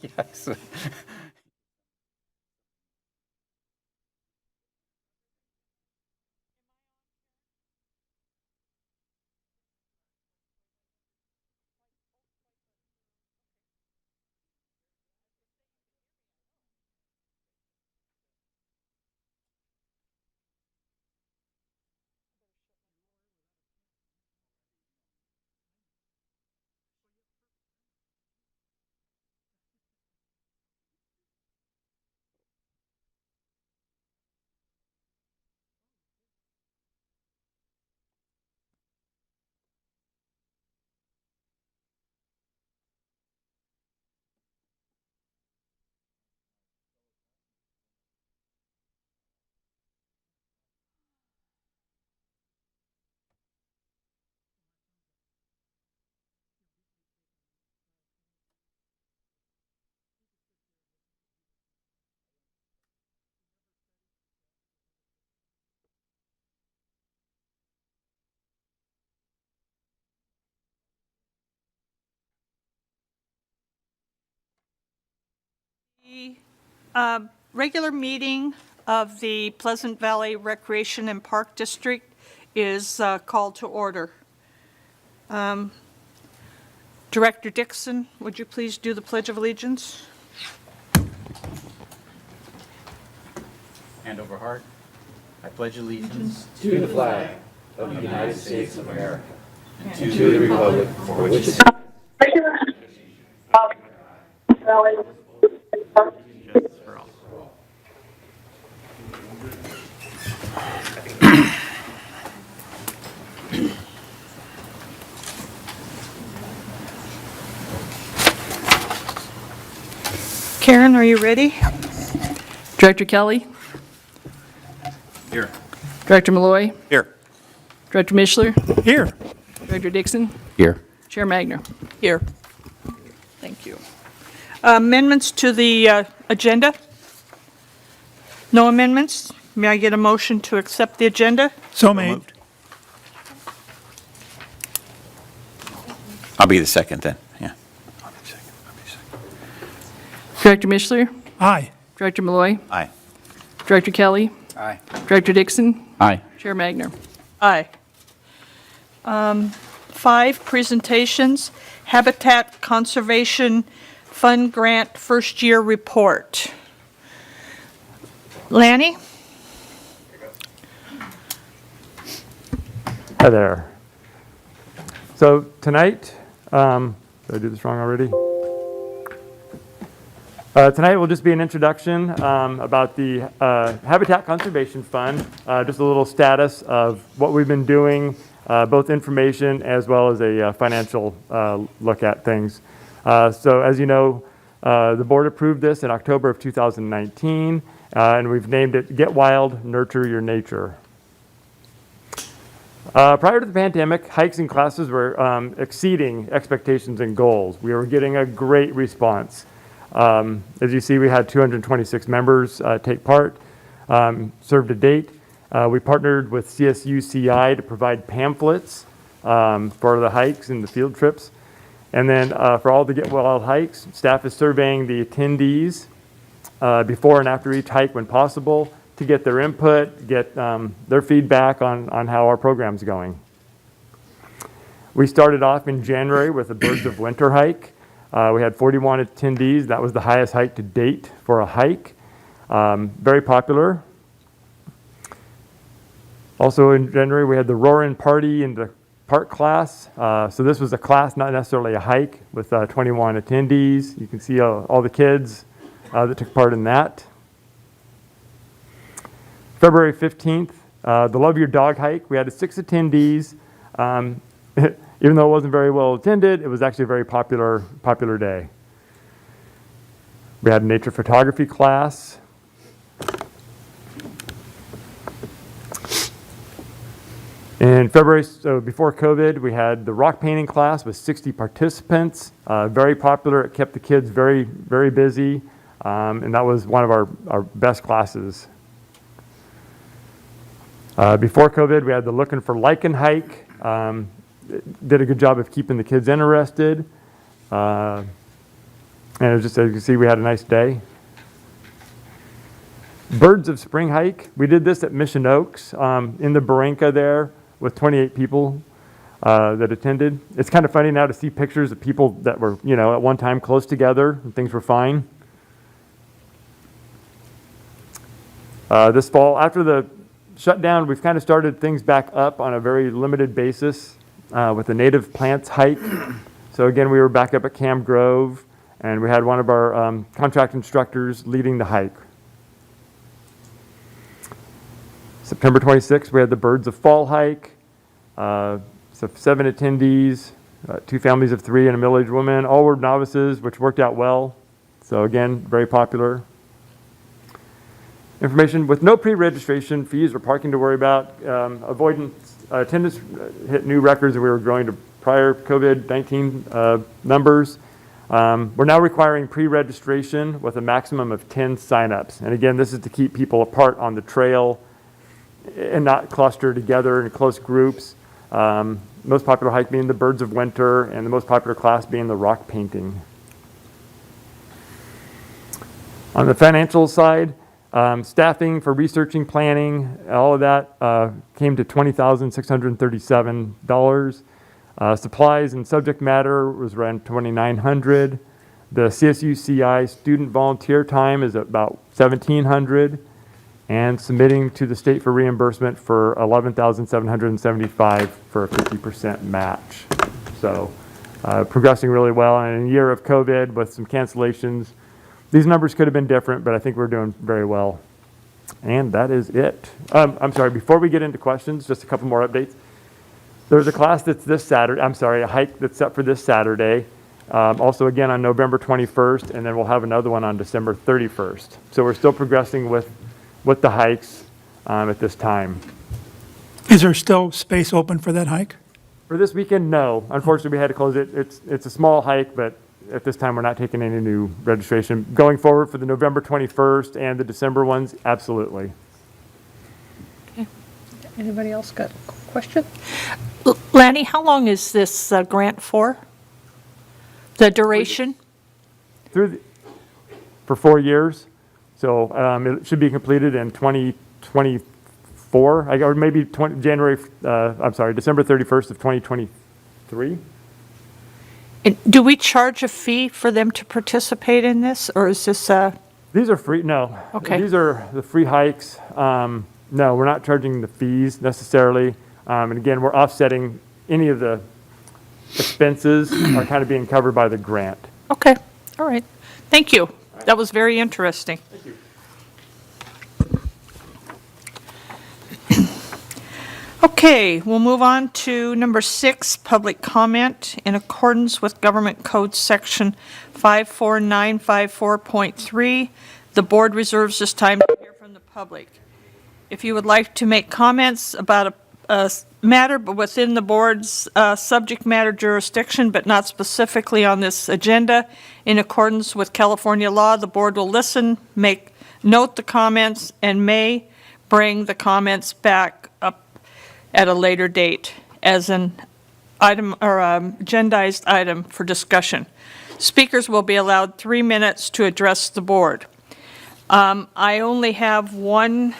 Yes. The regular meeting of the Pleasant Valley Recreation and Park District is called to order. Director Dixon, would you please do the Pledge of Allegiance? Hand over heart. I pledge allegiance to the flag of the United States of America and to the republic for which it stands. for all. Karen, are you ready? Director Kelly, Here. Director Malloy, Here. Director Mishler, Here. Director Dixon, Here. Chair Magner. Here. Thank you. Amendments to the agenda? No amendments? May I get a motion to accept the agenda? So made. I'll be the second then, yeah. I'll be the second. Director Mishler, Aye. Director Malloy, Aye. Director Kelly, Aye. Director Dixon, Aye. Chair Magner. Aye. 5, presentations, Habitat Conservation Fund Grant First Year Report. Lanny? Hi there. So tonight, did I do this wrong already? Tonight will just be an introduction about the Habitat Conservation Fund, just a little status of what we've been doing, both information as well as a financial look at things. So as you know, the board approved this in October of 2019, and we've named it Get Wild, Nurture Your Nature. Prior to the pandemic, hikes and classes were exceeding expectations and goals. We were getting a great response. As you see, we had 226 members take part, served to date. We partnered with CSUCI to provide pamphlets for the hikes and the field trips. And then for all the Get Wild hikes, staff is surveying the attendees before and after each hike when possible to get their input, get their feedback on how our program's going. We started off in January with the Birds of Winter hike. We had 41 attendees. That was the highest hike to date for a hike. Very popular. Also in January, we had the Roarin' Party in the park class. So this was a class, not necessarily a hike, with 21 attendees. You can see all the kids that took part in that. February 15th, the Love Your Dog hike. We had 6 attendees. Even though it wasn't very well attended, it was actually a very popular day. We had a nature photography class. In February, so before COVID, we had the rock painting class with 60 participants. Very popular. It kept the kids very, very busy. And that was one of our best classes. Before COVID, we had the Looking for Lichen hike. Did a good job of keeping the kids interested. And it was just, as you can see, we had a nice day. Birds of Spring hike. We did this at Mission Oaks in the Barranca there with 28 people that attended. It's kind of funny now to see pictures of people that were, you know, at one time close together and things were fine. This fall, after the shutdown, we've kind of started things back up on a very limited basis with the Native Plants hike. So again, we were back up at Cam Grove, and we had one of our contract instructors leading the hike. September 26th, we had the Birds of Fall hike. So 7 attendees, 2 families of 3 and a middle-aged woman. All were novices, which worked out well. So again, very popular. Information with no pre-registration fees or parking to worry about. Avoidance attendance hit new records, and we were growing to prior COVID-19 numbers. We're now requiring pre-registration with a maximum of 10 signups. And again, this is to keep people apart on the trail and not cluster together in close groups. Most popular hike being the Birds of Winter, and the most popular class being the rock painting. On the financial side, staffing for researching, planning, all of that came to $20,637. Supplies and subject matter was around $2,900. The CSU CI student volunteer time is about $1,700. And submitting to the state for reimbursement for $11,775 for a 50% match. So progressing really well. And in a year of COVID with some cancellations, these numbers could have been different, but I think we're doing very well. And that is it. I'm sorry, before we get into questions, just a couple more updates. There's a class that's this Saturday, a hike that's set for this Saturday. Also again on November 21st, and then we'll have another one on December 31st. So we're still progressing with the hikes at this time. Is there still space open for that hike? For this weekend, no. Unfortunately, we had to close it. It's a small hike, but at this time, we're not taking any new registration. Going forward for the November 21st and the December ones, absolutely. Okay. Anybody else got a question? Lanny, how long is this grant for? The duration? For 4 years. So it should be completed in 2024, or maybe December 31st of 2023. And do we charge a fee for them to participate in this, or is this These are free, no. Okay. These are the free hikes. No, we're not charging the fees necessarily. And again, we're offsetting any of the expenses are kind of being covered by the grant. Okay, all right. Thank you. That was very interesting. Thank you. Okay, we'll move on to number 6, public comment. In accordance with Government Code Section 54954.3, the board reserves this time to hear from the public. If you would like to make comments about a matter but within the board's subject matter jurisdiction, but not specifically on this agenda, in accordance with California law, the board will listen, note the comments, and may bring the comments back up at a later date as an item or agendized item for discussion. Speakers will be allowed 3 minutes to address the board. I only have one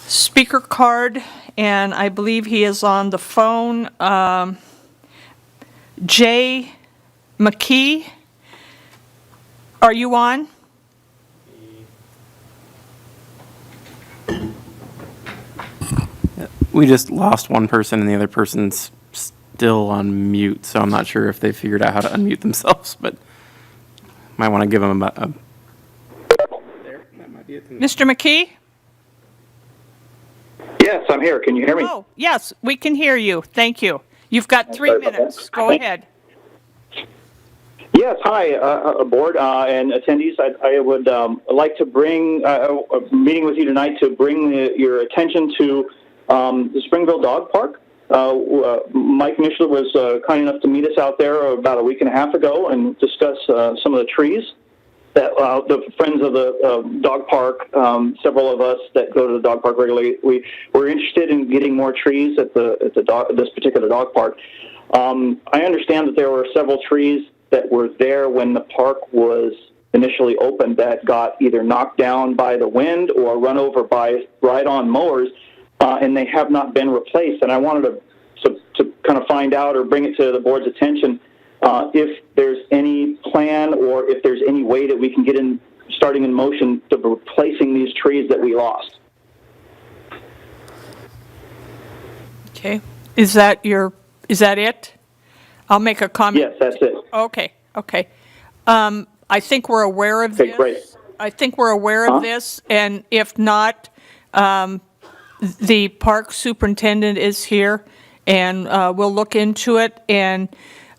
speaker card, and I believe he is on the phone. Jay McKee, are you on? We just lost one person and the other person's still on mute, so I'm not sure if they figured out how to unmute themselves, but might want to give them a there, that might be it. Mr. McKee? Yes, I'm here. Can you hear me? Oh, yes, we can hear you. Thank you. You've got 3 minutes. Go ahead. Yes, hi, board and attendees. I would like to bring a meeting with you tonight to bring your attention to the Springville Dog Park. Mike Mishler was kind enough to meet us out there about a week and a half ago and discuss some of the trees that the friends of the dog park, several of us that go to the dog park regularly, we're interested in getting more trees at this particular dog park. I understand that there were several trees that were there when the park was initially opened that got either knocked down by the wind or run over by ride-on mowers, and they have not been replaced. And I wanted to kind of find out or bring it to the board's attention if there's any plan or if there's any way that we can get in, starting in motion to replacing these trees that we lost. Okay. Is that it? I'll make a comment. Yes, that's it. Okay, okay. I think we're aware of Okay, this. great. I think we're aware of this, and if not, the park superintendent is here, and we'll look into it. And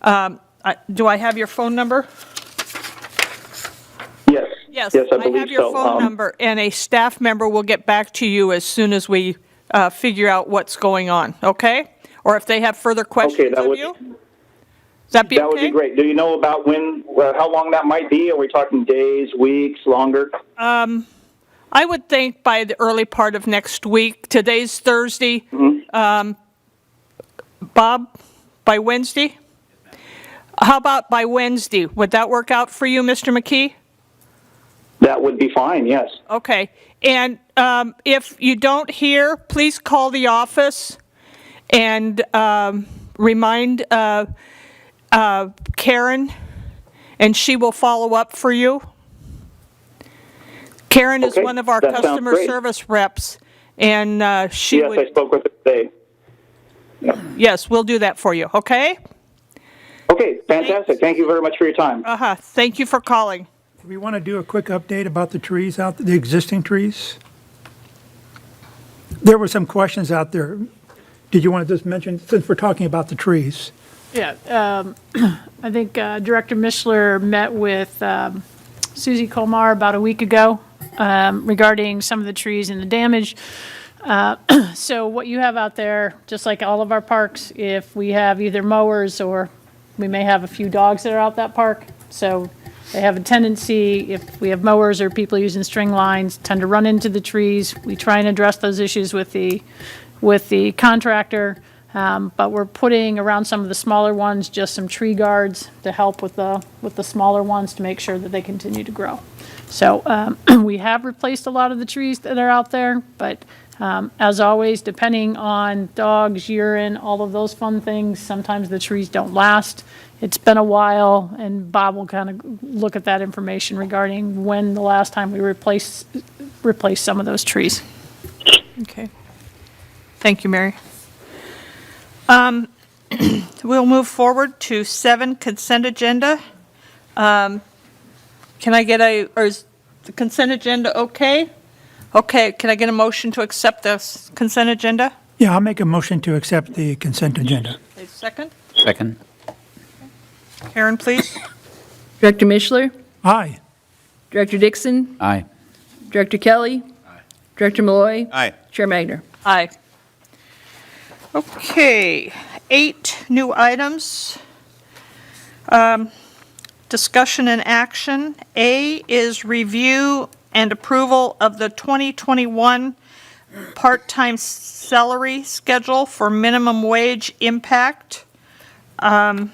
do I have your phone number? Yes. Yes, Yes, I I believe have your so. phone number, and a staff member will get back to you as soon as we figure out what's going on, okay? Or if they have further questions that of would- you? That be okay? That would be great. Do you know about how long that might be? Are we talking days, weeks, longer? I would think by the early part of next week. Today's Thursday. Bob, by Wednesday? How about by Wednesday? Would that work out for you, Mr. McKee? That would be fine, yes. Okay. And if you don't hear, please call the office and remind Karen, and she will follow up for you. Karen is Okay, one of our that sounds customer great. service reps, and she Yes, would... I spoke with her today. Yes, we'll do that for you, okay? Okay, fantastic. Thank you very much for your time. Thank you for calling. Do we want to do a quick update about the trees out, the existing trees? There were some questions out there. Did you want to just mention, since we're talking about the trees? Yeah, I think Director Mishler met with Susie Colmar about a week ago regarding some of the trees and the damage. So what you have out there, just like all of our parks, if we have either mowers or we may have a few dogs that are out that park, so they have a tendency, if we have mowers or people using string lines, tend to run into the trees. We try and address those issues with the contractor. But we're putting around some of the smaller ones, just some tree guards to help with the smaller ones to make sure that they continue to grow. So we have replaced a lot of the trees that are out there, but as always, depending on dogs, urine, all of those fun things, sometimes the trees don't last. It's been a while, and Bob will kind of look at that information regarding when the last time we replaced some of those trees. Okay. Thank you, Mary. We'll move forward to 7, consent agenda. Can I get or is the consent agenda okay? Okay, can I get a motion to accept this consent agenda? Yeah, I'll make a motion to accept the consent agenda. A second? Second? Karen, please. Director Mishler, Aye. Director Dixon, Aye. Director Kelly, Director Malloy, Aye. Chair Magner. Aye. Okay, 8 new items. Discussion and action. A is review and approval of the 2021 part-time salary schedule for minimum wage impact. I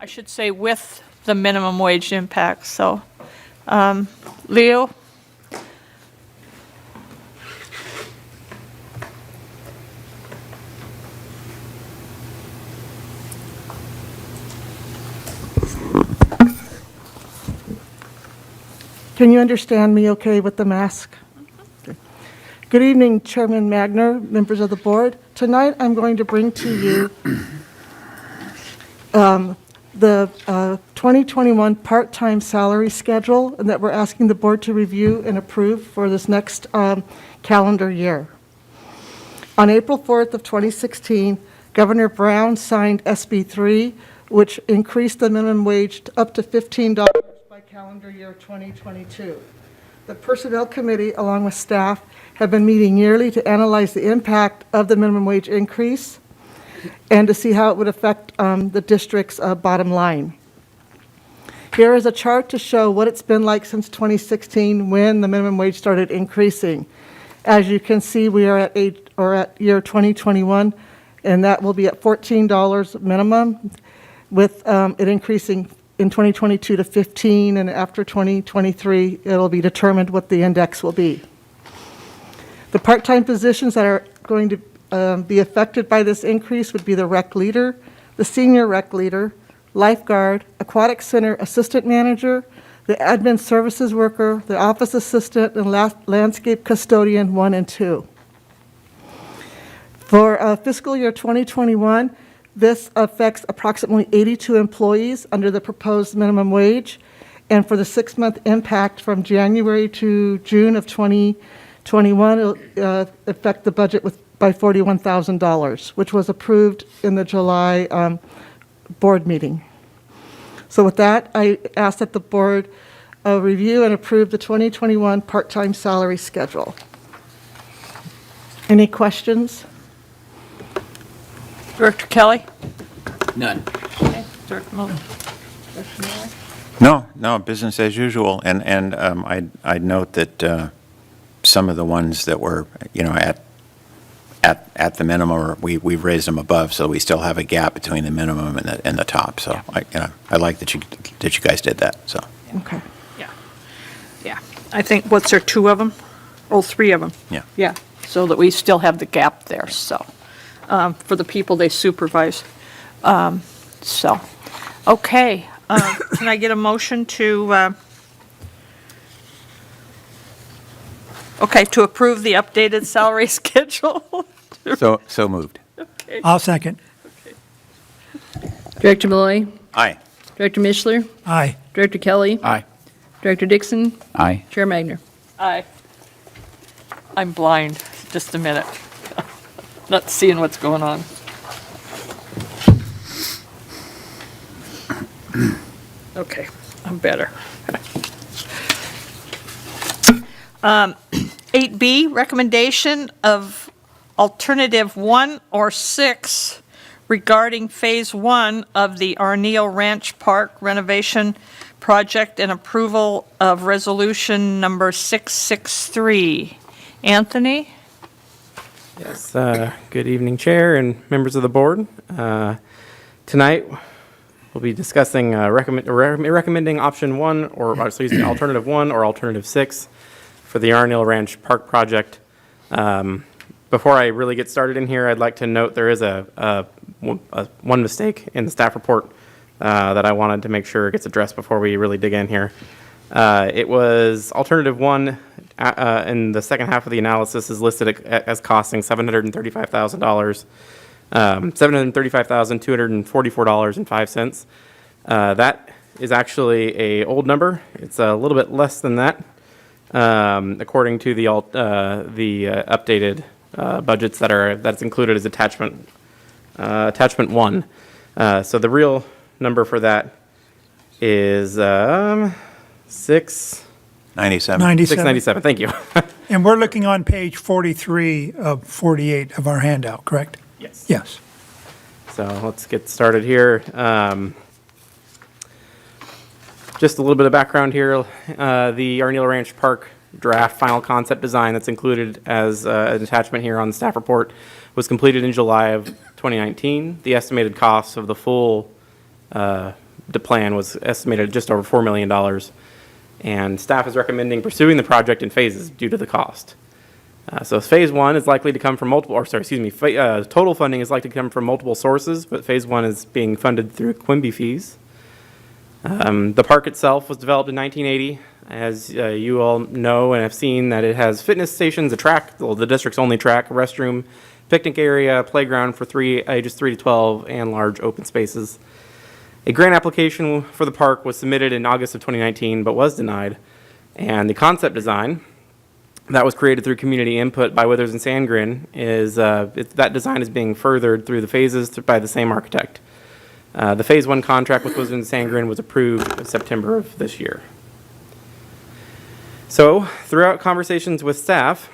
should say with the minimum wage impact, so, Leo? Can you understand me okay with the mask? Okay. Good evening, Chairman Magner, members of the board. Tonight, I'm going to bring to you the 2021 part-time salary schedule and that we're asking the board to review and approve for this next calendar year. On April 4th of 2016, Governor Brown signed SB 3, which increased the minimum wage up to $15 by calendar year 2022. The Personnel Committee, along with staff, have been meeting yearly to analyze the impact of the minimum wage increase and to see how it would affect the district's bottom line. Here is a chart to show what it's been like since 2016 when the minimum wage started increasing. As you can see, we are at year 2021, and that will be at $14 minimum. with it increasing in 2022 to 15, and after 2023, it'll be determined what the index will be. The part-time positions that are going to be affected by this increase would be the rec leader, the senior rec leader, lifeguard, aquatic center assistant manager, the admin services worker, the office assistant, and landscape custodian 1 and 2. For fiscal year 2021, this affects approximately 82 employees under the proposed minimum wage, and for the 6-month impact from January to June of 2021, it'll affect the budget by $41,000, which was approved in the July board meeting. So with that, I ask that the board review and approve the 2021 part-time salary schedule. Any questions? Director Kelly? None. Okay. Director Muller? No, business as usual. And I'd note that some of the ones that were, at the minimum, we've raised them above, so we still have a gap between the minimum and the top. So I like that you guys did that. So Okay. Yeah. I think, what's there, 2 of them? Oh, 3 of them. yeah. Yeah, so that we still have the gap there, so, for the people they supervise. So, okay, can I get a motion to, to approve the updated salary schedule? So moved. I'll second. Director Malloy, Aye. Director Mishler, Aye. Director Kelly, Aye. Director Dixon, Aye. Chair Magner. Aye. I'm blind, just a minute. Not seeing what's going on. Okay, I'm better. 8B, recommendation of alternative 1 or 6 regarding Phase 1 of the Arneal Ranch Park renovation project and approval of resolution number 663. Anthony? Yes, good evening, Chair and members of the board. Tonight, we'll be discussing recommending option 1, or excuse me, alternative 1 or alternative 6 for the Arneal Ranch Park project. Before I really get started in here, I'd like to note there is one mistake in the staff report that I wanted to make sure gets addressed before we really dig in here. It was alternative 1 in the second half of the analysis is listed as costing $735,000, $735,244.05. That is actually a old number. It's a little bit less than that, according to the updated budgets that's included as attachment 1. So the real number for that is 97. 697. Thank you. And we're looking on page 43 of 48 of our handout, correct? Yes. Yes. So let's get started here. Just a little bit of background here. The Arneal Ranch Park draft final concept design that's included as an attachment here on the staff report was completed in July of 2019. The estimated cost of the full plan was estimated at just over $4 million. And staff is recommending pursuing the project in phases due to the cost. So phase 1 is likely to come from total funding is likely to come from multiple sources, but phase 1 is being funded through Quimby fees. The park itself was developed in 1980. As you all know and have seen, that it has fitness stations, a track, the district's only track, a restroom, picnic area, playground for ages 3 to 12, and large open spaces. A grant application for the park was submitted in August of 2019, but was denied. And the concept design that was created through community input by Withers and Sandgren that design is being furthered through the phases by the same architect. The phase 1 contract with Withers and Sandgren was approved in September of this year. So throughout conversations with staff,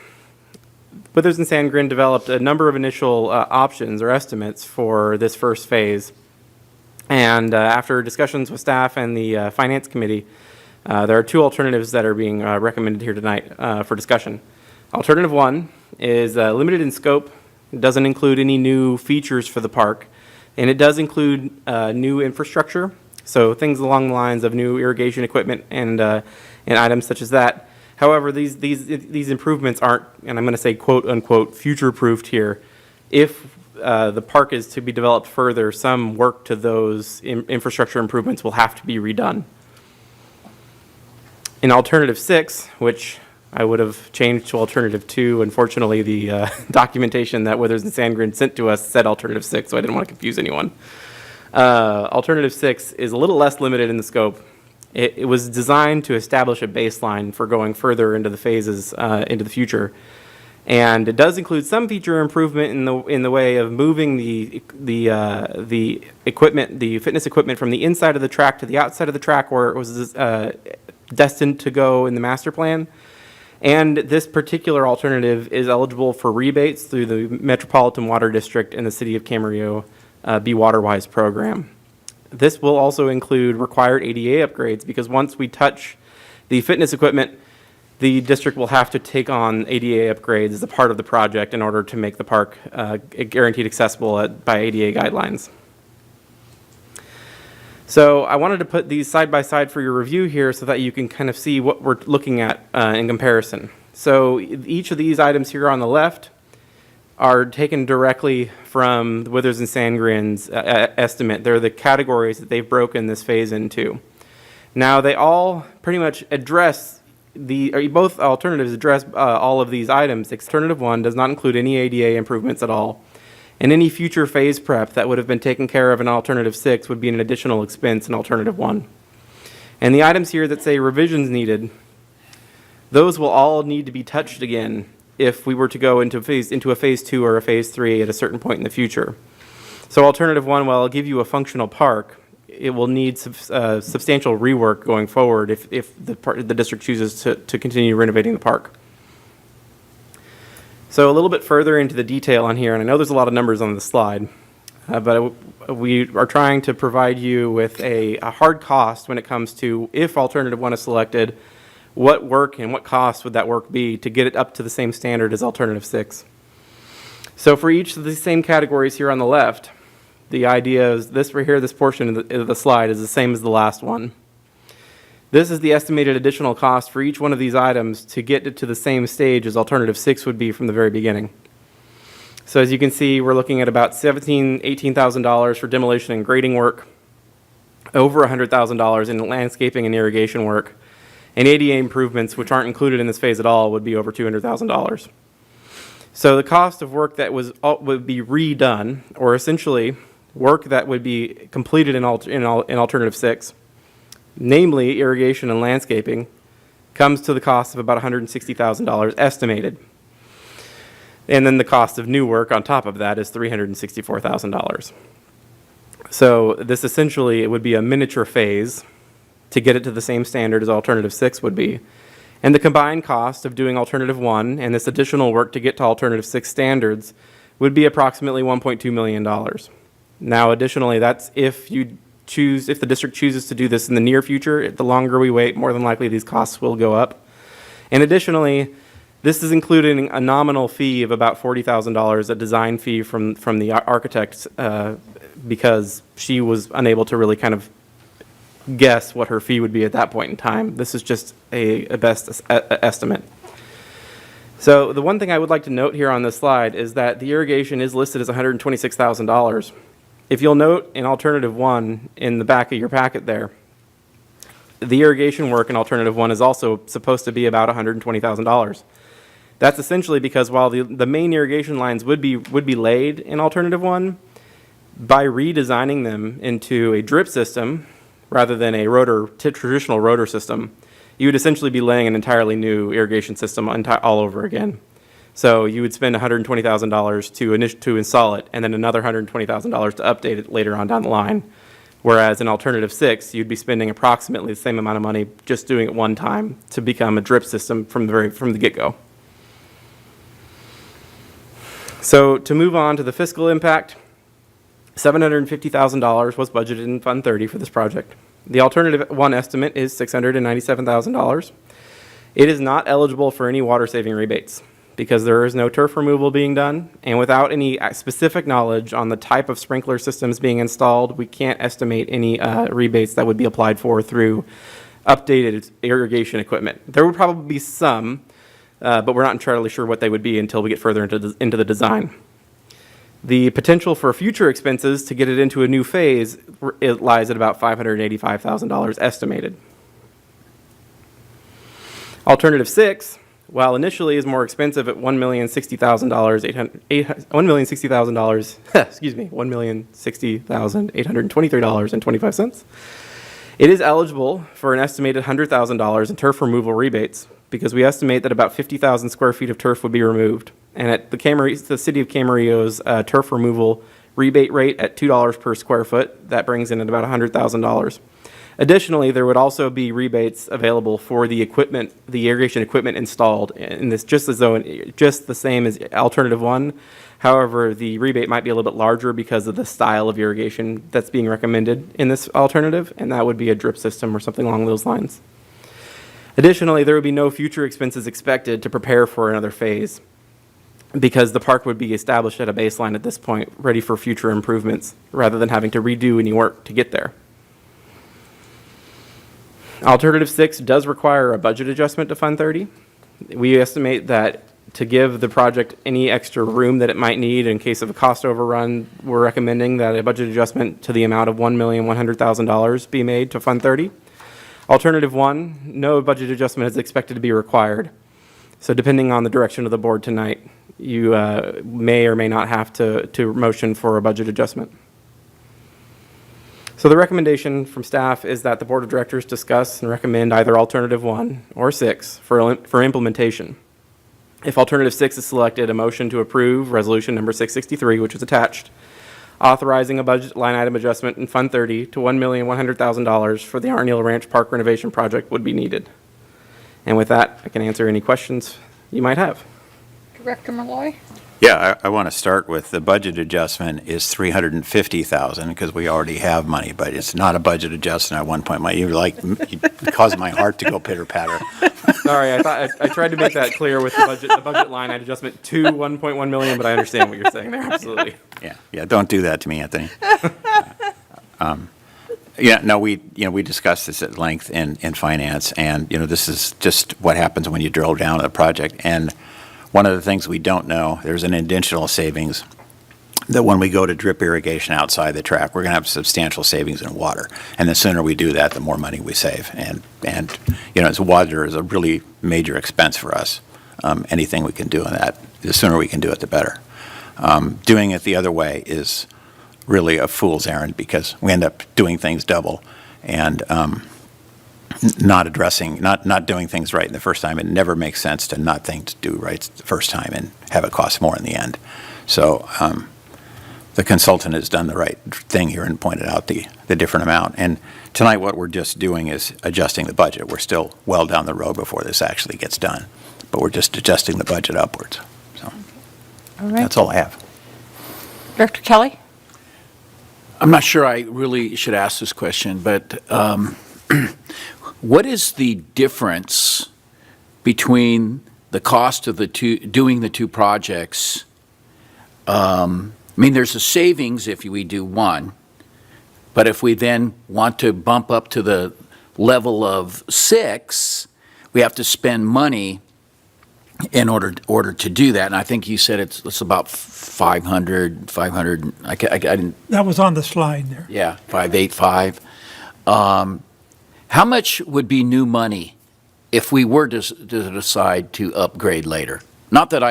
Withers and Sandgren developed a number of initial options or estimates for this first phase. And after discussions with staff and the finance committee, there are 2 alternatives that are being recommended here tonight for discussion. Alternative 1 is limited in scope. It doesn't include any new features for the park. And it does include new infrastructure, so things along the lines of new irrigation equipment and items such as that. However, these improvements aren't, and I'm going to say quote unquote, future-proofed here. If the park is to be developed further, some work to those infrastructure improvements will have to be redone. In alternative 6, which I would have changed to alternative 2, unfortunately the documentation that Withers and Sandgren sent to us said alternative 6, so I didn't want to confuse anyone. Alternative 6 is a little less limited in the scope. It was designed to establish a baseline for going further into the phases into the future. And it does include some feature improvement in the way of moving the equipment, the fitness equipment, from the inside of the track to the outside of the track where it was destined to go in the master plan. And this particular alternative is eligible for rebates through the Metropolitan Water District and the City of Camarillo Be Waterwise program. This will also include required ADA upgrades because once we touch the fitness equipment, the district will have to take on ADA upgrades as a part of the project in order to make the park guaranteed accessible by ADA guidelines. So I wanted to put these side by side for your review here so that you can kind of see what we're looking at in comparison. So each of these items here on the left are taken directly from the Withers and Sandgren's estimate. They're the categories that they've broken this phase into. Now they all pretty much address both alternatives address all of these items. Alternative 1 does not include any ADA improvements at all. And any future phase prep that would have been taken care of in Alternative 6 would be an additional expense in Alternative 1. And the items here that say revisions needed, those will all need to be touched again if we were to go into a phase 2 or a phase 3 at a certain point in the future. So Alternative 1, while I'll give you a functional park, it will need substantial rework going forward if the district chooses to continue renovating the park. So a little bit further into the detail on here, and I know there's a lot of numbers on the slide, but we are trying to provide you with a hard cost when it comes to if Alternative 1 is selected, what work and what cost would that work be to get it up to the same standard as Alternative 6. So for each of the same categories here on the left, the idea is this right here, this portion of the slide is the same as the last one. This is the estimated additional cost for each one of these items to get it to the same stage as Alternative 6 would be from the very beginning. So as you can see, we're looking at about $18,000 for demolition and grading work, over $100,000 in landscaping and irrigation work, and ADA improvements, which aren't included in this phase at all, would be over $200,000. So the cost of work that would be redone, or essentially work that would be completed in Alternative 6, namely irrigation and landscaping, comes to the cost of about $160,000 estimated. And then the cost of new work on top of that is $364,000. So this essentially, it would be a miniature phase to get it to the same standard as Alternative 6 would be. And the combined cost of doing Alternative 1 and this additional work to get to Alternative 6 standards would be approximately $1.2 million. Now, additionally, that's if the district chooses to do this in the near future. The longer we wait, more than likely these costs will go up. And additionally, this is including a nominal fee of about $40,000, a design fee from the architect, because she was unable to really kind of guess what her fee would be at that point in time. This is just a best estimate. So the one thing I would like to note here on this slide is that the irrigation is listed as $126,000. If you'll note in Alternative 1 in the back of your packet there, the irrigation work in Alternative 1 is also supposed to be about $120,000. That's essentially because while the main irrigation lines would be laid in Alternative 1, by redesigning them into a drip system rather than a traditional rotor system, you would essentially be laying an entirely new irrigation system all over again. So you would spend $120,000 to install it, and then another $120,000 to update it later on down the line. Whereas in Alternative 6, you'd be spending approximately the same amount of money just doing it one time to become a drip system from the get-go. So to move on to the fiscal impact, $750,000 was budgeted in Fund 30 for this project. The Alternative 1 estimate is $697,000. It is not eligible for any water-saving rebates. because there is no turf removal being done, and without any specific knowledge on the type of sprinkler systems being installed, we can't estimate any rebates that would be applied for through updated irrigation equipment. There would probably be some, but we're not entirely sure what they would be until we get further into the design. The potential for future expenses to get it into a new phase, it lies at about $585,000 estimated. Alternative 6, while initially is more expensive at $1,060,823.25, it is eligible for an estimated $100,000 in turf removal rebates, because we estimate that about 50,000 square feet of turf would be removed. And at the city of Camarillo's turf removal rebate rate at $2 per square foot, that brings in at about $100,000. Additionally, there would also be rebates available for the equipment, the irrigation equipment installed in this, just the same as alternative 1. However, the rebate might be a little bit larger because of the style of irrigation that's being recommended in this alternative, and that would be a drip system or something along those lines. Additionally, there would be no future expenses expected to prepare for another phase, because the park would be established at a baseline at this point, ready for future improvements, rather than having to redo any work to get there. Alternative 6 does require a budget adjustment to Fund 30. We estimate that to give the project any extra room that it might need in case of a cost overrun, we're recommending that a budget adjustment to the amount of $1,100,000 be made to Fund 30. Alternative 1, no budget adjustment is expected to be required. So depending on the direction of the board tonight, you may or may not have to motion for a budget adjustment. So the recommendation from staff is that the board of directors discuss and recommend either alternative 1 or 6 for implementation. If alternative 6 is selected, a motion to approve resolution number 663, which is attached, authorizing a budget line item adjustment in Fund 30 to $1,100,000 for the Arneal Ranch Park renovation project would be needed. And with that, I can answer any questions you might have. Director Malloy? Yeah, I want to start with the budget adjustment is $350,000 because we already have money, but it's not a budget adjustment. At one point, you caused my heart to go pitter patter. Sorry, I tried to make that clear with the budget line item adjustment to 1.1 million, but I understand what you're saying there, absolutely. Yeah, don't do that to me, Anthony. We discussed this at length in finance, and, this is just what happens when you drill down a project. And one of the things we don't know, there's an additional savings that when we go to drip irrigation outside the track, we're going to have substantial savings in water. And the sooner we do that, the more money we save. And as water is a really major expense for us. Anything we can do in that, the sooner we can do it, the better. Doing it the other way is really a fool's errand because we end up doing things double and not doing things right in the first time. It never makes sense to not do right the first time and have it cost more in the end. So the consultant has done the right thing here and pointed out the different amount. And tonight what we're just doing is adjusting the budget. We're still well down the road before this actually gets done, but we're just adjusting the budget upwards. So All right. that's all I have. Director Kelly? I'm not sure I really should ask this question, but what is the difference between the cost of doing the two projects? There's a savings if we do one, but if we then want to bump up to the level of 6, we have to spend money in order to do that. And I think you said it's about 500, I didn't. That was on the slide there. Yeah, 585. How much would be new money if we were to decide to upgrade later? Not that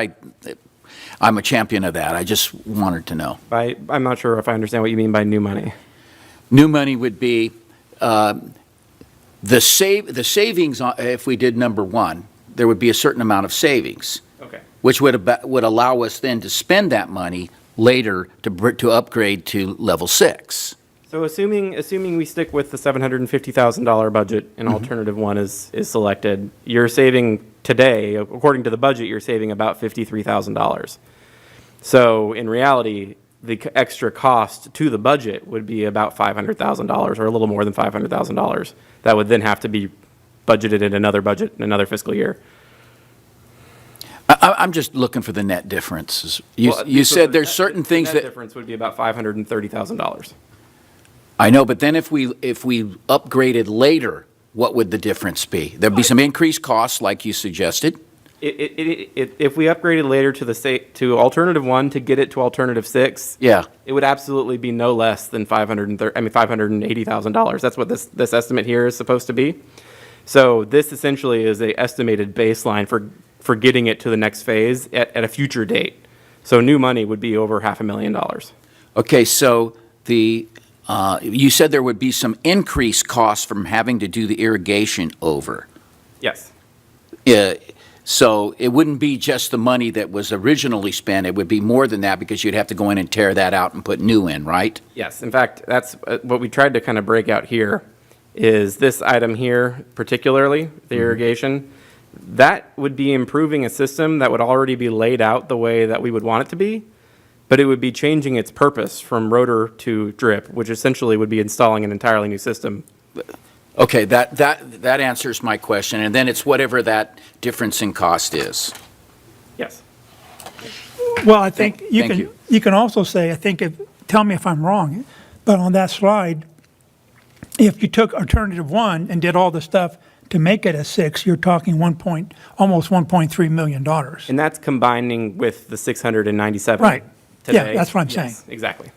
I'm a champion of that. I just wanted to know. I'm not sure if I understand what you mean by new money. New money would be the savings if we did number 1. There would be a certain amount of savings, Okay. which would allow us then to spend that money later to upgrade to level 6. So assuming we stick with the $750,000 budget and alternative 1 is selected, you're saving today, according to the budget, you're saving about $53,000. So in reality, the extra cost to the budget would be about $500,000 or a little more than $500,000. That would then have to be budgeted in another budget in another fiscal year. I'm just looking for the net differences. You Well, you so said the there's net- certain the things net that, difference would be about $530,000. I know, but then if we upgraded later, what would the difference be? There'd be some increased costs, like you suggested. If we upgraded later to to alternative 1 to get it to alternative 6, Yeah. it would absolutely be no less than $580,000. That's what this estimate here is supposed to be. So this essentially is a estimated baseline for getting it to the next phase at a future date. So new money would be over $500,000. Okay, so you said there would be some increased costs from having to do the irrigation over. Yes. So it wouldn't be just the money that was originally spent, it would be more than that because you'd have to go in and tear that out and put new in, right? Yes, in fact, that's what we tried to kind of break out here, is this item here particularly, the irrigation. That would be improving a system that would already be laid out the way that we would want it to be, but it would be changing its purpose from rotor to drip, which essentially would be installing an entirely new system. Okay, that answers my question, and then it's whatever that difference in cost is. Yes. Well, I think Thank you. you can also say, I think, tell me if I'm wrong, but on that slide, if you took alternative 1 and did all the stuff to make it a 6, you're talking almost $1.3 million. And that's combining with the 697 Right. Yeah, today. that's what I'm Yes, saying. exactly.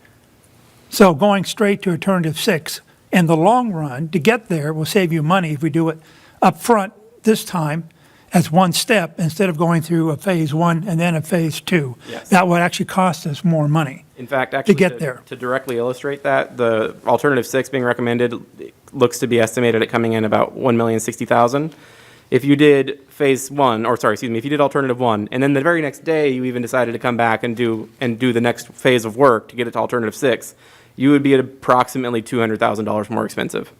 So going straight to alternative 6, in the long run, to get there will save you money if we do it up front this time as one step instead of going through a phase 1 and then a phase 2. Yes. That would actually cost us more money. In fact, actually, get there. to directly illustrate that, the alternative 6 being recommended looks to be estimated at coming in about $1,060,000. If you did phase 1, or sorry, excuse me, if you did alternative 1, and then the very next day you even decided to come back and do the next phase of work to get it to alternative 6, you would be at approximately $200,000 more expensive.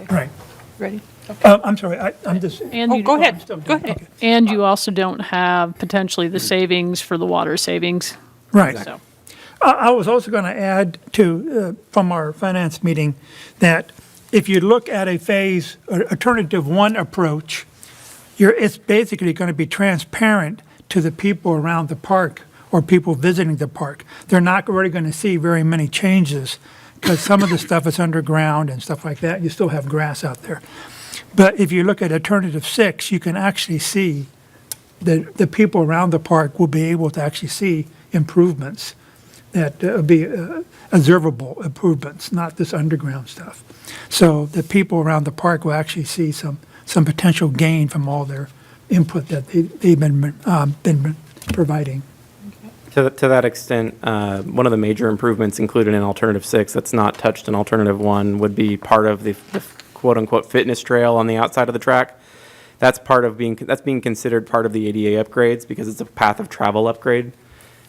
Right. Ready? I'm sorry, I'm just. And Oh, you- go I'm ahead, still go doing- ahead. okay. And you also don't have potentially the savings for the water savings. Right. So, I was also going to add to, from our finance meeting, that if you look at a phase, alternative 1 approach, it's basically going to be transparent to the people around the park or people visiting the park. They're not really going to see very many changes because some of the stuff is underground and stuff like that. You still have grass out there. But if you look at alternative 6, you can actually see the people around the park will be able to actually see improvements that be observable improvements, not this underground stuff. So the people around the park will actually see some potential gain from all their input that they've been providing. To that extent, one of the major improvements included in Alternative 6 that's not touched in Alternative 1 would be part of the quote-unquote fitness trail on the outside of the track. That's being considered part of the ADA upgrades because it's a path of travel upgrade.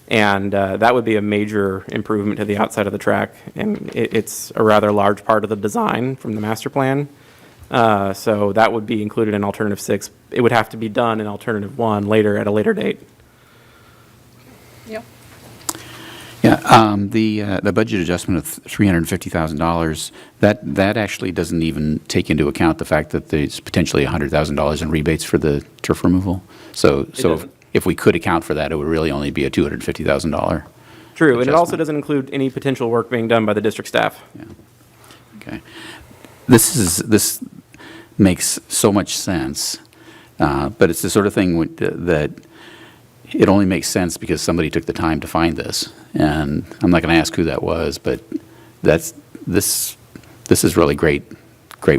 And that would be a major improvement to the outside of the track. And it's a rather large part of the design from the master plan. So that would be included in Alternative 6. It would have to be done in Alternative 1 later, at a later date. Yeah, the budget adjustment of $350,000, that actually doesn't even take into account the fact that there's potentially $100,000 in rebates for the turf removal. So doesn't. if we could account for that, it would really only be a $250,000. True, and it also adjustment. doesn't include any potential work being done by the district staff. Okay. This makes so much sense, but it's the sort of thing that it only makes sense because somebody took the time to find this. And I'm not going to ask who that was, but this is really great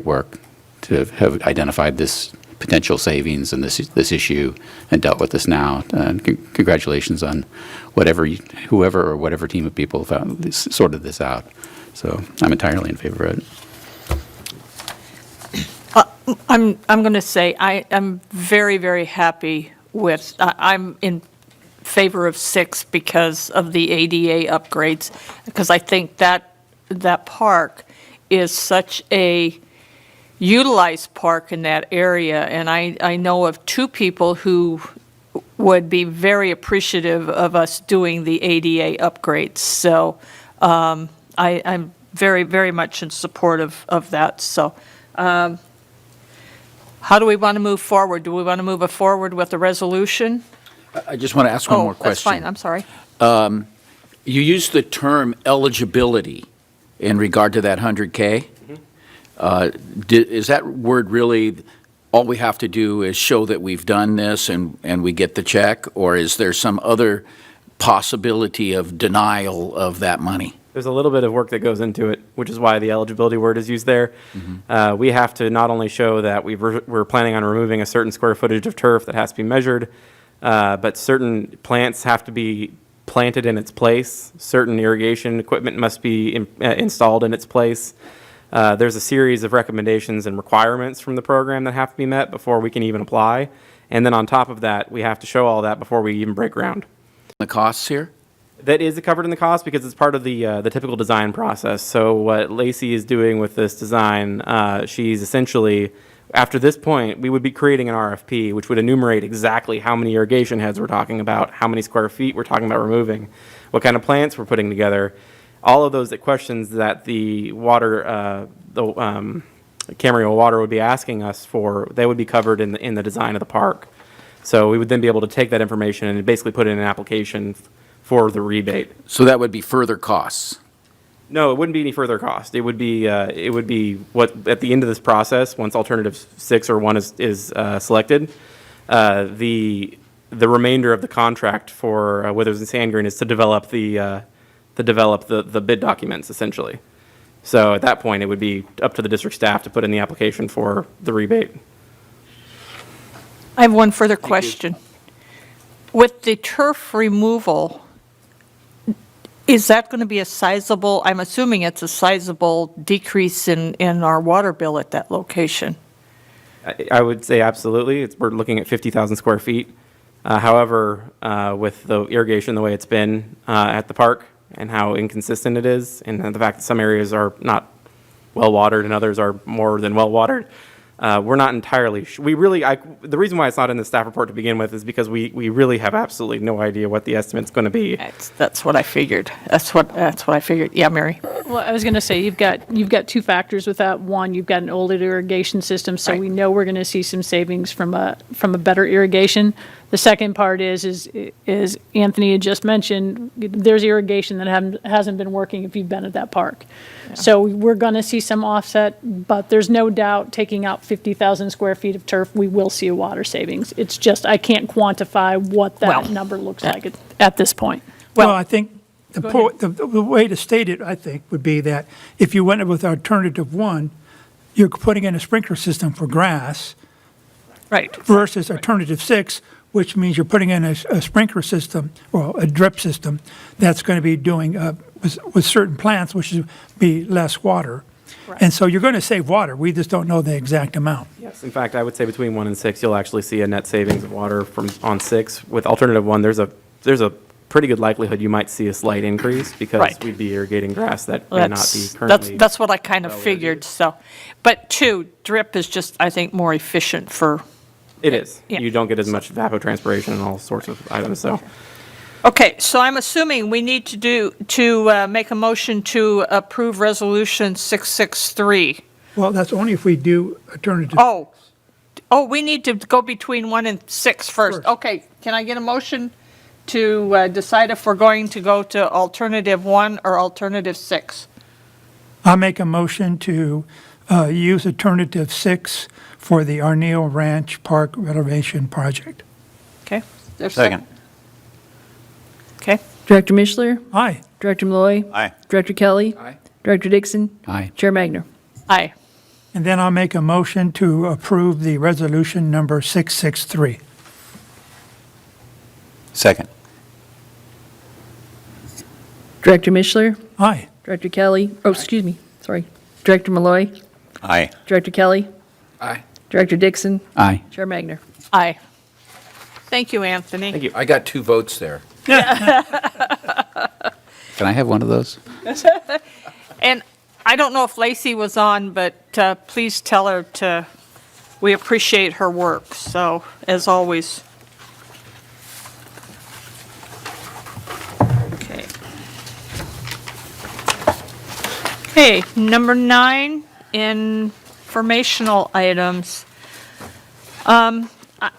work to have identified this potential savings and this issue and dealt with this now. And congratulations on whoever or whatever team of people sorted this out. So I'm entirely in favor of it. I'm going to say I'm very, very happy with, I'm in favor of 6 because of the ADA upgrades, because I think that park is such a utilized park in that area, and I know of 2 people who would be very appreciative of us doing the ADA upgrades. So I'm very, very much in support of that. So How do we want to move forward? Do we want to move forward with the resolution? I just want to ask one more question. Oh, that's fine, I'm sorry. You used the term eligibility in regard to that 100K. Is that word really, all we have to do is show that we've done this and we get the check? Or is there some other possibility of denial of that money? There's a little bit of work that goes into it, which is why the eligibility word is used there. We have to not only show that we're planning on removing a certain square footage of turf that has to be measured, but certain plants have to be planted in its place. Certain irrigation equipment must be installed in its place. There's a series of recommendations and requirements from the program that have to be met before we can even apply. And then on top of that, we have to show all that before we even break ground. The costs here? That is covered in the cost because it's part of the typical design process. So what Lacey is doing with this design, she's essentially, after this point, we would be creating an RFP, which would enumerate exactly how many irrigation heads we're talking about, how many square feet we're talking about removing, what kind of plants we're putting together. All of those questions that the water, Camarillo Water would be asking us for, they would be covered in the design of the park. So we would then be able to take that information and basically put it in an application for the rebate. So that would be further costs? No, it wouldn't be any further cost. It would be what, at the end of this process, once alternative 6 or 1 is selected, the remainder of the contract for Withers and Sandgreen is to develop the bid documents, essentially. So at that point, it would be up to the district staff to put in the application for the rebate. I have one further question. With the turf removal, is that going to be a sizable, I'm assuming it's a sizable decrease in our water bill at that location? I would say absolutely. We're looking at 50,000 square feet. However, with the irrigation the way it's been at the park and how inconsistent it is, and the fact that some areas are not well watered and others are more than well watered, we're not entirely sure. The reason why it's not in the staff report to begin with is because we really have absolutely no idea what the estimate's going to be. That's what I figured. That's what I figured. Yeah, Mary? Well, I was going to say, you've got two factors with that. One, you've got an older irrigation system, so Right. we know we're going to see some savings from a better irrigation. The second part is Anthony had just mentioned, there's irrigation that hasn't been working if you've been at that park. So we're going to see some offset, but there's no doubt, taking out 50,000 square feet of turf, we will see a water savings. It's just, I can't quantify what that Well, number looks like at this point. Well, I think the way to state it, I think, would be that if you went with alternative 1, you're putting in a sprinkler system for grass Right. versus alternative 6, which means you're putting in a sprinkler system, or a drip system, that's going to be doing, with certain plants, which would be less water. And so you're going to save water, we just don't know the exact amount. Yes, in fact, I would say between 1 and 6, you'll actually see a net savings of water on 6. With alternative 1, there's a pretty good likelihood you might see a slight increase because Right. we'd be irrigating grass that may not be currently. That's what I kind of figured, so. But 2, drip is just, I think, more efficient for, It is. Yeah. You don't get as much evapotranspiration and all sorts of items, so. okay, so I'm assuming we need to make a motion to approve Resolution 663. Well, that's only if we do alternative. Oh, we need to go between 1 and 6 first. Okay, can I get a motion to decide if we're going to go to alternative 1 or alternative 6? I'll make a motion to use alternative 6 for the Arneal Ranch Park renovation project. Okay. There's Second. Okay. Director Mishler? Aye. Director Malloy? Aye. Director Kelly? Aye. Director Dixon? Aye. Chair Magner? Aye. And then I'll make a motion to approve the resolution number 663. Second. Director Mishler? Aye. Director Kelly? Oh, excuse me, sorry. Director Malloy? Aye. Director Kelly? Aye. Director Dixon? Aye. Chair Magner? Aye. Thank you, Anthony. Thank you. I got 2 votes there. Can I have one of those? And I don't know if Lacey was on, but please tell her we appreciate her work, so, as always. Okay. Okay, number 9, informational items. I'm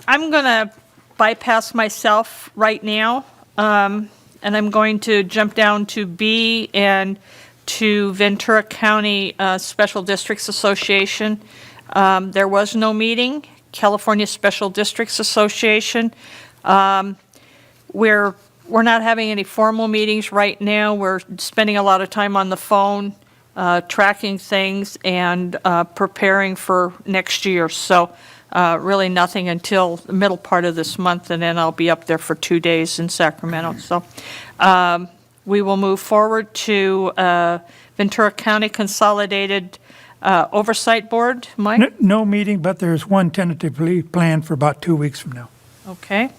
going to bypass myself right now, and I'm going to jump down to B and to Ventura County Special Districts Association. There was no meeting. California Special Districts Association. We're not having any formal meetings right now. We're spending a lot of time on the phone, tracking things and preparing for next year. So really nothing until the middle part of this month, and then I'll be up there for 2 days in Sacramento. So we will move forward to Ventura County Consolidated Oversight Board. Mike? No meeting, but there's one tentatively planned for about 2 weeks from now. Okay.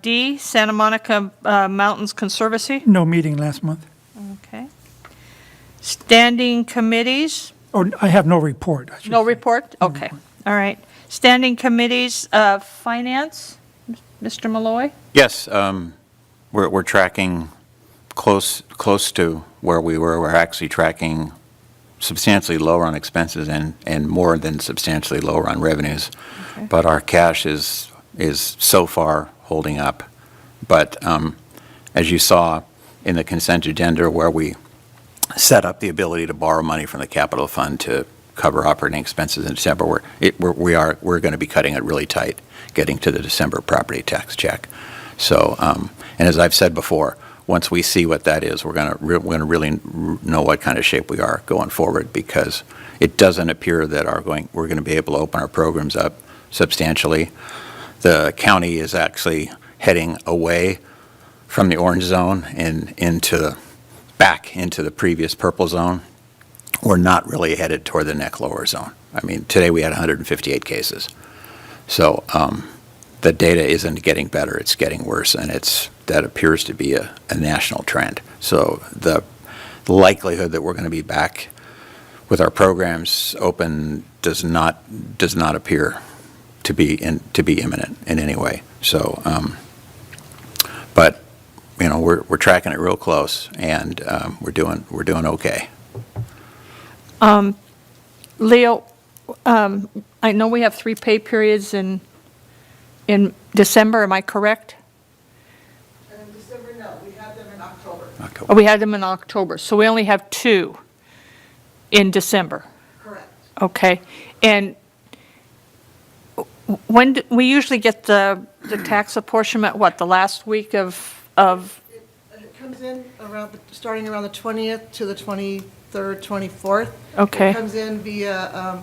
D, Santa Monica Mountains Conservancy. No meeting last month. Okay. Standing committees. Or I have no report. I should No say. report? Okay, all right. Standing committees, finance, Mr. Malloy? Yes, we're tracking close to where we were. We're actually tracking substantially lower on expenses and more than substantially lower on revenues. Okay. But our cash is so far holding up. But as you saw in the consent agenda where we set up the ability to borrow money from the capital fund to cover operating expenses in December, we're going to be cutting it really tight, getting to the December property tax check. So, and as I've said before, once we see what that is, we're going to really know what kind of shape we are going forward, because it doesn't appear that we're going to be able to open our programs up substantially. The county is actually heading away from the orange zone and back into the previous purple zone. We're not really headed toward the neck lower zone. I mean, today we had 158 cases. So the data isn't getting better, it's getting worse, and that appears to be a national trend. So the likelihood that we're going to be back with our programs open does not appear to be imminent in any way. So, but we're tracking it real close, and we're doing okay. Leo, I know we have 3 pay periods in December, am I correct? In December, no, we had them in October. Oh, we had them in October, so we only have 2 in December. Correct. Okay, and when we usually get the tax apportionment, what, the last week of? It comes in starting around the 20th to the 23rd, 24th. Okay. It comes in via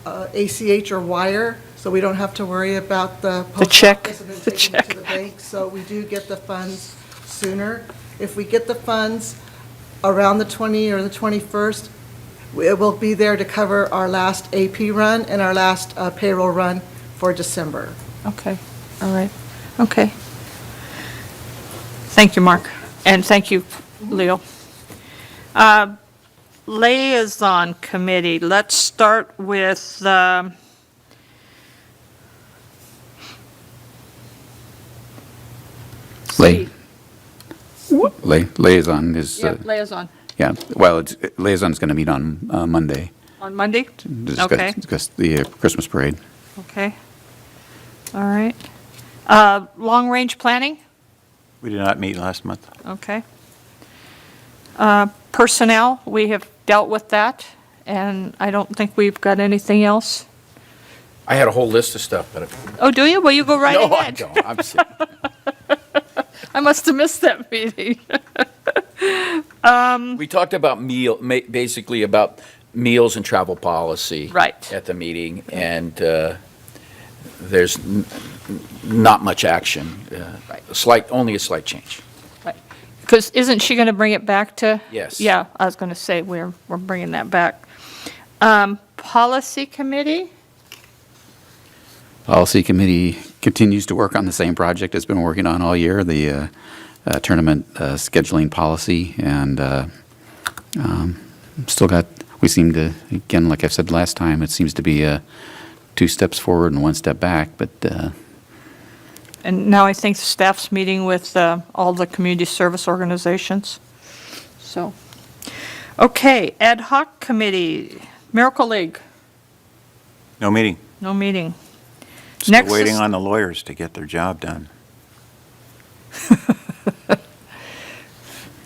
ACH or wire, so we don't have to worry about the post check, office and then the taking it to the bank. So we do get the funds sooner. If we get the funds around the 20th or the 21st, it will be there to cover our last AP run and our last payroll run for December. Okay, all right, okay. Thank you, Mark, and thank you, Leo. Liaison Committee, let's start with, Liaison is, yeah, liaison, yeah, well, liaison's going to meet on Monday on Monday? to Okay. discuss the Christmas parade. Okay, all right. Long-range planning? We did not meet last month. Okay. Personnel, we have dealt with that, and I don't think we've got anything else. I had a whole list of stuff, but Oh, do you? Well, you go right no, I ahead. don't. I'm serious. I must have missed that meeting. We talked about basically about meals and travel policy. Right. At the meeting, and there's not much action. Only a slight change. Because isn't she going to bring it back to? Yes. Yeah, I was going to say, we're bringing that back. Policy Committee? Policy Committee continues to work on the same project it's been working on all year, the tournament scheduling policy, and we seem to, again, like I said last time, it seems to be 2 steps forward and 1 step back, but And now I think the staff's meeting with all the community service organizations. So, okay, Ad hoc Committee, Miracle League, No meeting. no meeting. Still Next waiting is- on the lawyers to get their job done.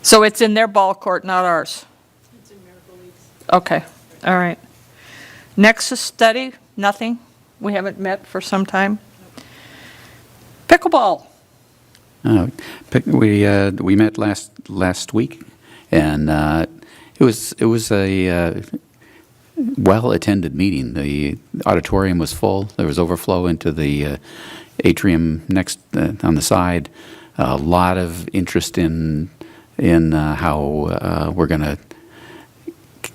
So it's in their ball court, not ours? It's in Miracle League's. Okay, all right. Nexus study, nothing? We haven't met for some time? Pickleball. We met last week, and it was a well-attended meeting. The auditorium was full. There was overflow into the atrium next on the side. A lot of interest in how we're going to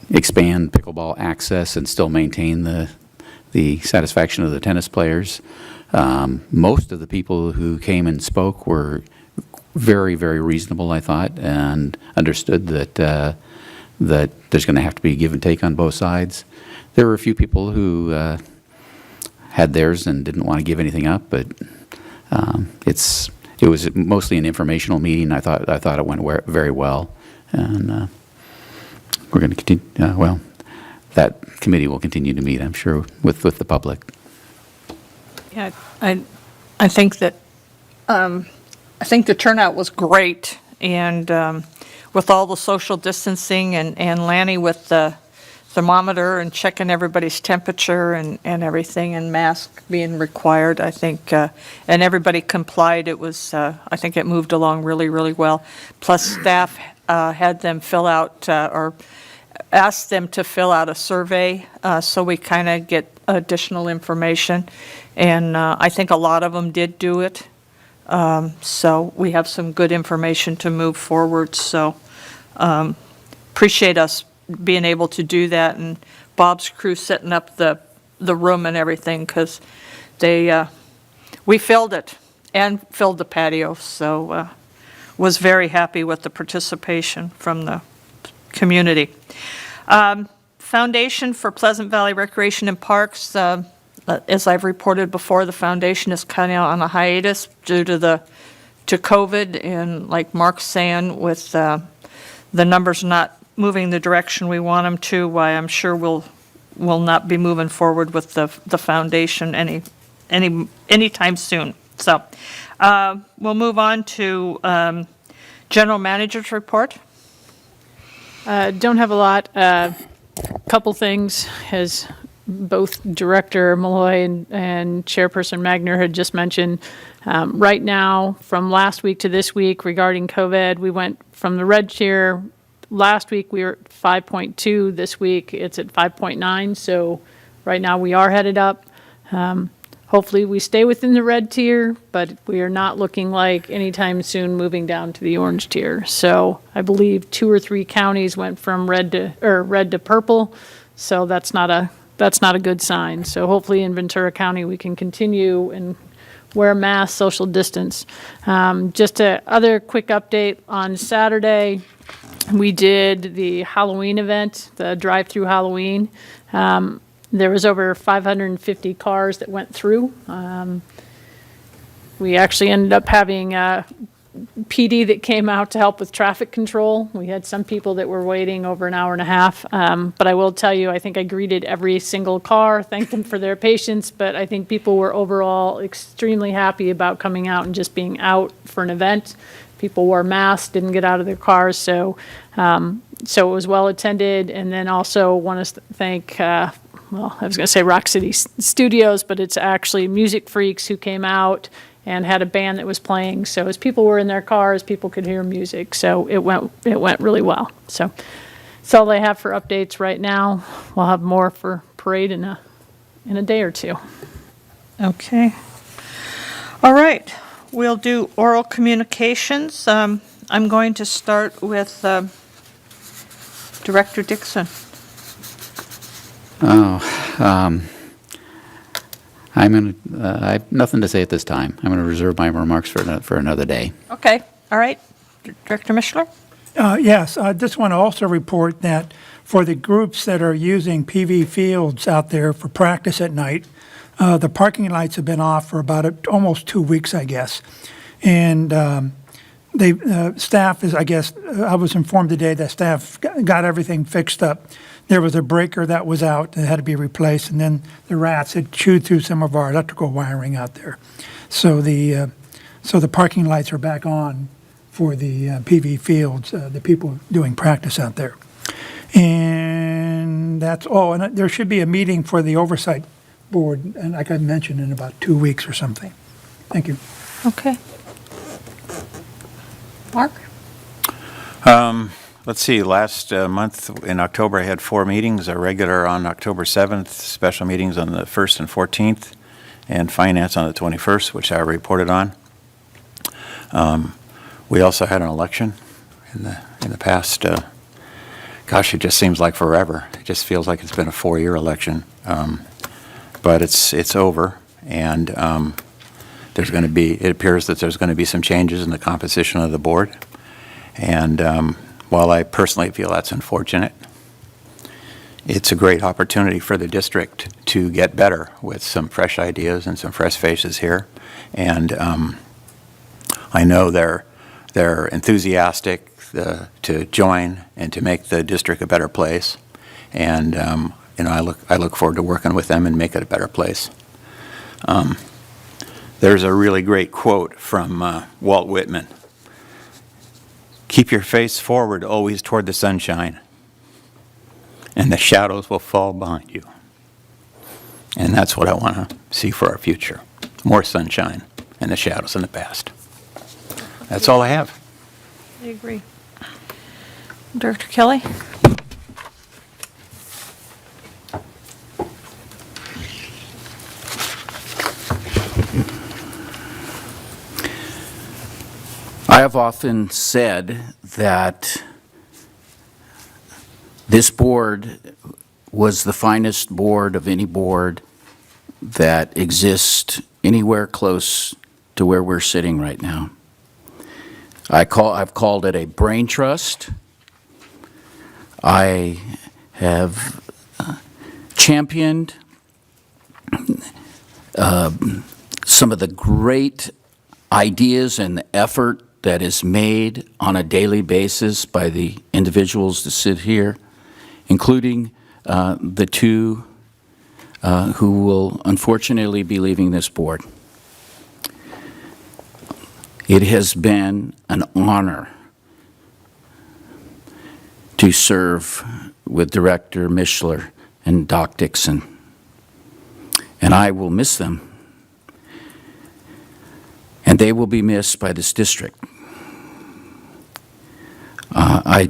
expand pickleball access and still maintain the satisfaction of the tennis players. Most of the people who came and spoke were very, very reasonable, I thought, and understood that that there's going to have to be give and take on both sides. There were a few people who had theirs and didn't want to give anything up, but it was mostly an informational meeting. I thought it went very well, and we're going to continue. Well, that committee will continue to meet, I'm sure, with the public. Yeah, I think that, I think the turnout was great, and with all the social distancing and Lanny with the thermometer and checking everybody's temperature and everything, and mask being required, I think, and everybody complied. It was, I think it moved along really, really well. Plus, staff had them fill out, or asked them to fill out a survey, so we kind of get additional information. And I think a lot of them did do it. So we have some good information to move forward. So appreciate us being able to do that, and Bob's crew setting up the room and everything, because we filled it and filled the patio. So was very happy with the participation from the community. Foundation for Pleasant Valley Recreation and Parks, as I've reported before, the foundation is kind of on a hiatus due to COVID, and like Mark's saying, with the numbers not moving the direction we want them to, why I'm sure we'll not be moving forward with the foundation anytime soon. So we'll move on to General Manager's report. Don't have a lot. Couple things, as both Director Malloy and Chairperson Magner had just mentioned. Right now, from last week to this week regarding COVID, we went from the red tier. Last week we were at 5.2. This week it's at 5.9. So right now we are headed up. Hopefully we stay within the red tier, but we are not looking like anytime soon moving down to the orange tier. So I believe 2 or 3 counties went from red to purple. So that's not a good sign. So hopefully in Ventura County we can continue and wear masks, social distance. Just a other quick update on Saturday. We did the Halloween event, the drive-through Halloween. There was over 550 cars that went through. We actually ended up having PD that came out to help with traffic control. We had some people that were waiting over an hour and a half. But I will tell you, I think I greeted every single car, thanked them for their patience, but I think people were overall extremely happy about coming out and just being out for an event. People wore masks, didn't get out of their cars, so it was well attended. And then also want to thank, well, I was going to say Rock City Studios, but it's actually Music Freaks who came out and had a band that was playing. So as people were in their cars, people could hear music. So it went really well. So that's all I have for updates right now. We'll have more for parade in a day or two. Okay. All right. We'll do oral communications. I'm going to start with Director Dixon. I have nothing to say at this time. I'm going to reserve my remarks for another day. Okay. All right. Director Mishler? Yes, I just want to also report that for the groups that are using PV fields out there for practice at night, the parking lights have been off for about almost 2 weeks, I guess. And staff is, I guess, I was informed today that staff got everything fixed up. there was a breaker that was out that had to be replaced, and then the rats had chewed through some of our electrical wiring out there. So the parking lights are back on for the PV fields, the people doing practice out there. And that's all. And there should be a meeting for the oversight board, and like I mentioned, in about 2 weeks or something. Thank you. Okay. Mark? Let's see, last month in October, I had 4 meetings, a regular on October 7th, special meetings on the 1st and 14th, and finance on the 21st, which I reported on. We also had an election in the past, gosh, it just seems like forever. It just feels like it's been a 4-year election. But it's over, and it appears that there's going to be some changes in the composition of the board. And while I personally feel that's unfortunate, it's a great opportunity for the district to get better with some fresh ideas and some fresh faces here. And I know they're enthusiastic to join and to make the district a better place. And I look forward to working with them and make it a better place. There's a really great quote from Walt Whitman. Keep your face forward always toward the sunshine, and the shadows will fall behind you. And that's what I want to see for our future. More sunshine and the shadows in the past. That's all I have. I agree. Director Kelly? I have often said that this board was the finest board of any board that exists anywhere close to where we're sitting right now. I've called it a brain trust. I have championed some of the great ideas and the effort that is made on a daily basis by the individuals that sit here, including the 2 who will unfortunately be leaving this board. It has been an honor to serve with Director Mishler and Doc Dixon, and I will miss them. And they will be missed by this district. I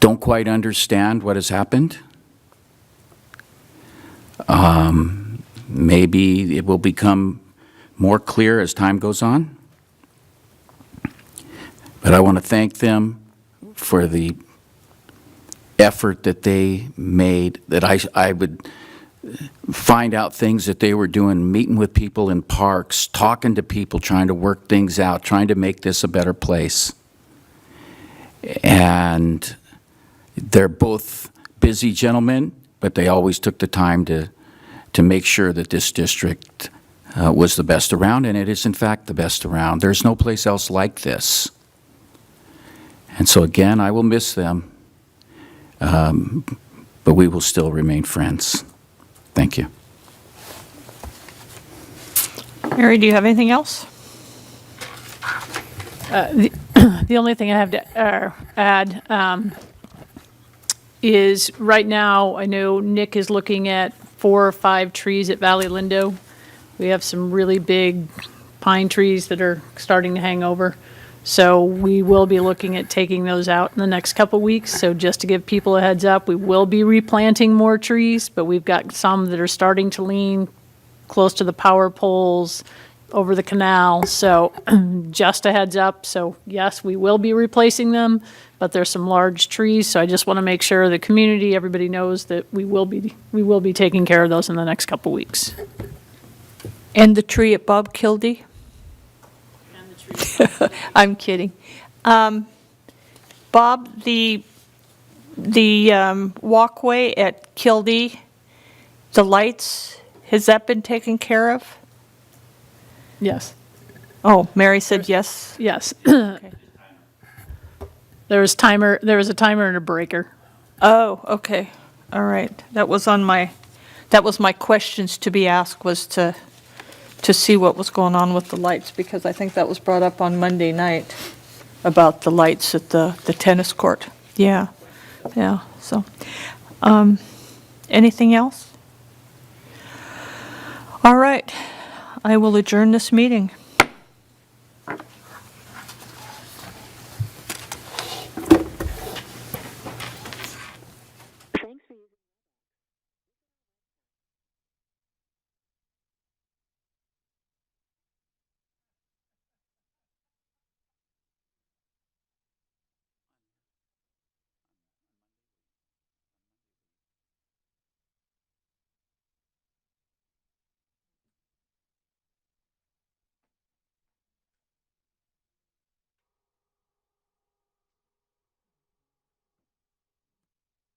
don't quite understand what has happened. Maybe it will become more clear as time goes on. But I want to thank them for the effort that they made, that I would find out things that they were doing, meeting with people in parks, talking to people, trying to work things out, trying to make this a better place. And they're both busy gentlemen, but they always took the time to make sure that this district was the best around, and it is in fact the best around. There's no place else like this. And so again, I will miss them, but we will still remain friends. Thank you. Mary, do you have anything else? The only thing I have to add is right now, I know Nick is looking at 4 or 5 trees at Valley Lindo. We have some really big pine trees that are starting to hang over. So we will be looking at taking those out in the next couple weeks. So just to give people a heads up, we will be replanting more trees, but we've got some that are starting to lean close to the power poles, over the canal. So just a heads up. So yes, we will be replacing them, but there's some large trees. So I just want to make sure the community, everybody knows that we will be taking care of those in the next couple weeks. And the tree at Bob Kildee? I'm kidding. Bob, the walkway at Kildee, the lights, has that been taken care of? Yes. Oh, Mary said yes? Yes. Okay. There was a timer and a breaker. Oh, okay, all right. That was my questions to be asked, was to see what was going on with the lights, because I think that was brought up on Monday night about the lights at the tennis court. Yeah, so, anything else? All right, I will adjourn this meeting.